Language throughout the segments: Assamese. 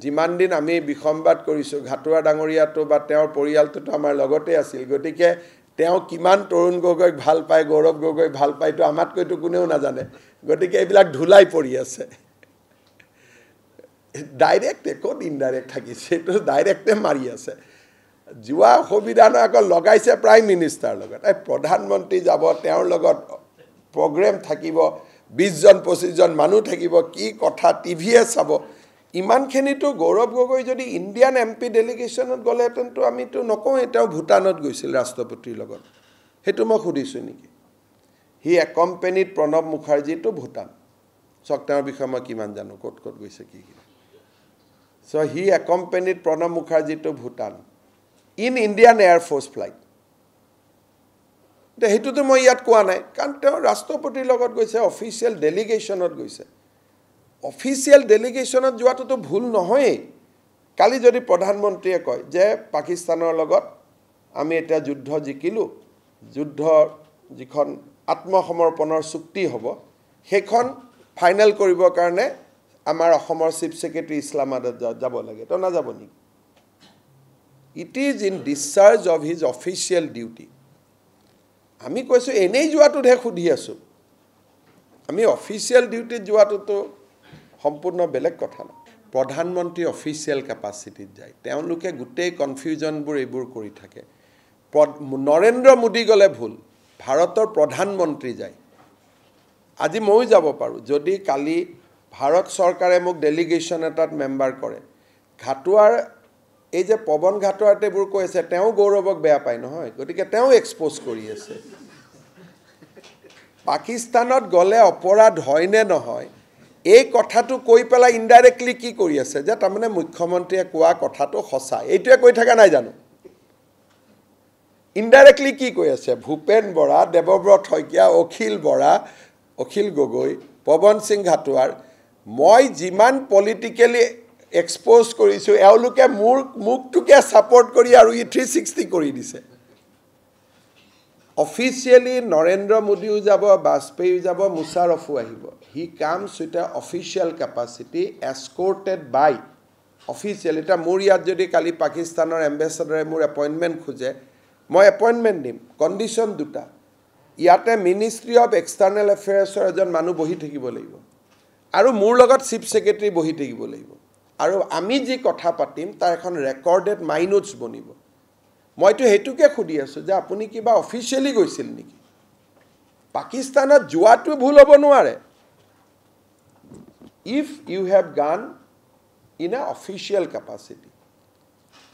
যিমান দিন আমি বিসম্বাদ কৰিছোঁ ঘাটুৱা ডাঙৰীয়াটো বা তেওঁৰ পৰিয়ালটোতো আমাৰ লগতে আছিল গতিকে তেওঁ কিমান তৰুণ গগৈক ভাল পায় গৌৰৱ গগৈ ভাল পায়তো আমাতকৈতো কোনেও নাজানে গতিকে এইবিলাক ধুলাই পৰি আছে ডাইৰেক্ট ক'ত ইনডাইৰেক্ট থাকিছে এইটো ডাইৰেক্টে মাৰি আছে যোৱা অসুবিধা নহয় আকৌ লগাইছে প্ৰাইম মিনিষ্টাৰ লগত এই প্ৰধানমন্ত্ৰী যাব তেওঁৰ লগত প্ৰগ্ৰেম থাকিব 20 জন 25 জন মানুহ থাকিব কি কথা টিভিয়ে চাব ইমানখিনিতো গৌৰৱ গগৈ যদি ইণ্ডিয়ান এমপি ডেলিগেশ্যনত গ'লেহেঁতেনতো আমিতো নকওঁ তেওঁ ভূটানত গৈছিল ৰাষ্ট্ৰপতিৰ লগত সেইটো মই সুধিছোঁ নেকি হি একম্পেনিড প্ৰণৱ মুখাৰ্জী টু ভূটান চাওক তেওঁৰ বিষয়ে মই কিমান জানো ক'ত ক'ত গৈছে কি so he accompanied Pranab Mukherjee to Bhutan in Indian Air Force flight হেতুতো মই ইয়াত কোৱা নাই কাৰণ তেওঁ ৰাষ্ট্ৰপতিৰ লগত গৈছে অফিচিয়েল ডেলিগেশ্যনত গৈছে অফিচিয়েল ডেলিগেশ্যনত যোৱাটোতো ভুল নহয় কালি যদি প্ৰধানমন্ত্ৰীয়ে কয় যে পাকিস্তানৰ লগত আমি এটা যুদ্ধ জিকিলো যুদ্ধ যিখন আত্মসমৰ্পণৰ চুক্তি হ'ব সেইখন ফাইনেল কৰিবৰ কাৰণে আমাৰ অসমৰ চিফ সেক্ৰেটাৰী ইছলামাবাদত যাব লাগে তো না যাব নি it is in discharge of his official duty আমি কৈছো এনেই যোৱাটোহে খুধি আছো আমি অফিচিয়েল ডিউটি যোৱাটোতো সম্পূৰ্ণ বেলেগ কথা না প্ৰধানমন্ত্ৰী অফিচিয়েল কেপাচিটিত যায় তেওঁলোকে গোটেই কনফিউজনবোৰ এইবোৰ কৰি থাকে নৰেন্দ্ৰ মোদী গলে ভুল ভাৰতৰ প্ৰধানমন্ত্ৰী যায় আজি মই যাব পাৰো যদি কালি ভাৰত চৰকাৰে মোক ডেলিগেশ্যন এটাত মেম্বাৰ কৰে ঘাটুৱাৰ এই যে পৱন ঘাটুৱাৰটেবোৰ কৈ আছে তেওঁ গৌৰৱক বেয়া পায় নহয় গতিকে তেওঁ এক্সপ'জ কৰি আছে পাকিস্তানত গলে অপৰাধ হয় নে নহয় এই কথাটো কৈ পেলাই ইনডাইৰেক্টলি কি কৰি আছে যে তাৰমানে মুখ্যমন্ত্ৰীয়ে কোৱা কথাটো সঁচা এইটোৱে কৈ থকা নাই জানো ইনডাইৰেক্টলি কি কৈ আছে ভূপেন বৰা দেৱব্ৰত শইকীয়া অখিল বৰা অখিল গগৈ পৱন সিং ঘাটুৱাৰ মই যিমান পলিটিক্যালি এক্সপ'জ কৰিছোঁ এওঁলোকে মুখটোকে ছাপৰ্ট কৰি আৰু 360 কৰি দিছে অফিচিয়েলি নৰেন্দ্ৰ মোদীও যাব বাজপেয়ীও যাব মুছাৰফো আহিব he comes with a official capacity escorted by official এটা মোৰ ইয়াত যদি কালি পাকিস্তানৰ এম্বেছাডৰে মোৰ এপইণ্টমেণ্ট খোজে মই এপইণ্টমেণ্ট দিম কণ্ডিশ্যন দুটা ইয়াতে মিনিষ্ট্ৰী অফ এক্সটাৰ্নেল এফেয়াৰ্ছৰ এজন মানুহ বহি থাকিব লাগিব আৰু মোৰ লগত চিফ সেক্ৰেটাৰী বহি থাকিব লাগিব আৰু আমি যি কথা পাতিম তাৰ এখন ৰেকৰ্ডেড মাইনোটছ বনিব মইতো হেতুকে খুদি আছো যে আপুনি কিবা অফিচিয়েলি গৈছিল নেকি পাকিস্তানত যোৱাটো ভুল হ'ব নোৱাৰে ইফ ইউ হেভ গান ইন এ অফিচিয়েল কেপাচিটি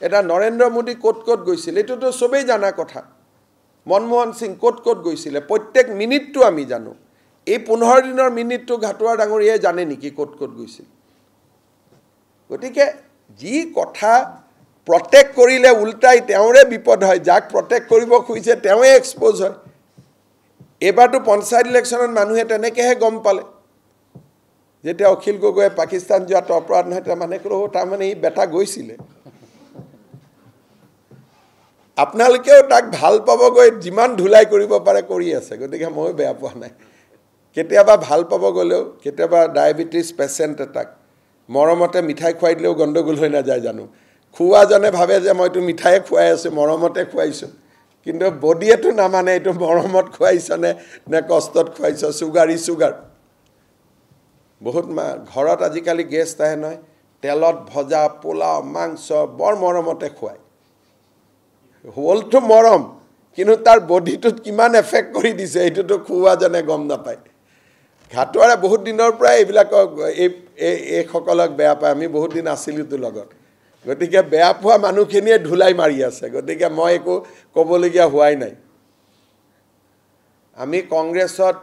এটা নৰেন্দ্ৰ মোদী ক'ত ক'ত গৈছিল এইটোতো সবেই জানা কথা মনমোহন সিং ক'ত ক'ত গৈছিলে প্ৰত্যেক মিনিটটো আমি জানো এই 15 দিনৰ মিনিটটো ঘাটুৱা ডাঙৰীয়াই জানে নেকি ক'ত ক'ত গৈছিল গতিকে যি কথা প্ৰটেক্ট কৰিলে উল্টাই তেওঁৰে বিপদ হয় যাক প্ৰটেক্ট কৰিব খুজিছে তেওঁৱে এক্সপ'জ হয় এবাৰটো পঞ্চায়ত ইলেকশ্যনত মানুহে তেনেকৈহে গম পালে যেতিয়া অখিল গগৈয়ে পাকিস্তান যোৱাটো অপৰাধ নহয় তাৰমানে ই বেটা গৈছিলে আপোনালোকেও তাক ভাল পাবগৈ যিমান ধুলাই কৰিব পাৰে কৰি আছে গতিকে মই বেয়া পোৱা নাই কেতিয়াবা ভাল পাব গ'লেও কেতিয়াবা ডায়েবেটিছ পেচেণ্ট এটাক মৰমতে মিঠাই খুৱাই দিলেও গণ্ডগোল হৈ নাযায় জানো খুৱাজনে ভাবে যে মইতো মিঠায়ে খুৱাই আছোঁ মৰমতে খুৱাইছোঁ কিন্তু বডিয়েতো নামানে এইটো মৰমত খুৱাইছনে নে কষ্টত খুৱাইছ চুগাৰ বহুত ঘৰত আজিকালি গেষ্ট আহে নহয় তেলত ভজা পোলাও মাংস বৰ মৰমতে খুৱায় হ'লটো মৰম কিন্তু তাৰ বডিটোত কিমান এফেক্ট কৰি দিছে এইটোতো খুৱাজনে গম নাপায় ঘাটুৱাৰে বহুত দিনৰ পৰা এইবিলাকক এইসকলক বেয়া পায় আমি বহুত দিন আছিলোতো লগত গতিকে বেয়া পোৱা মানুহখিনিয়ে ধুলাই মাৰি আছে গতিকে মই একো ক'বলগীয়া হোৱাই নাই আমি কংগ্ৰেছত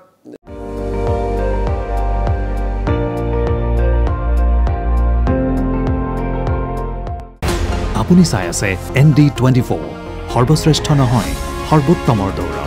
আপুনি চাই আছে ND24 সৰ্বশ্ৰেষ্ঠ নহয় সৰ্বোত্তমৰ দৌৰ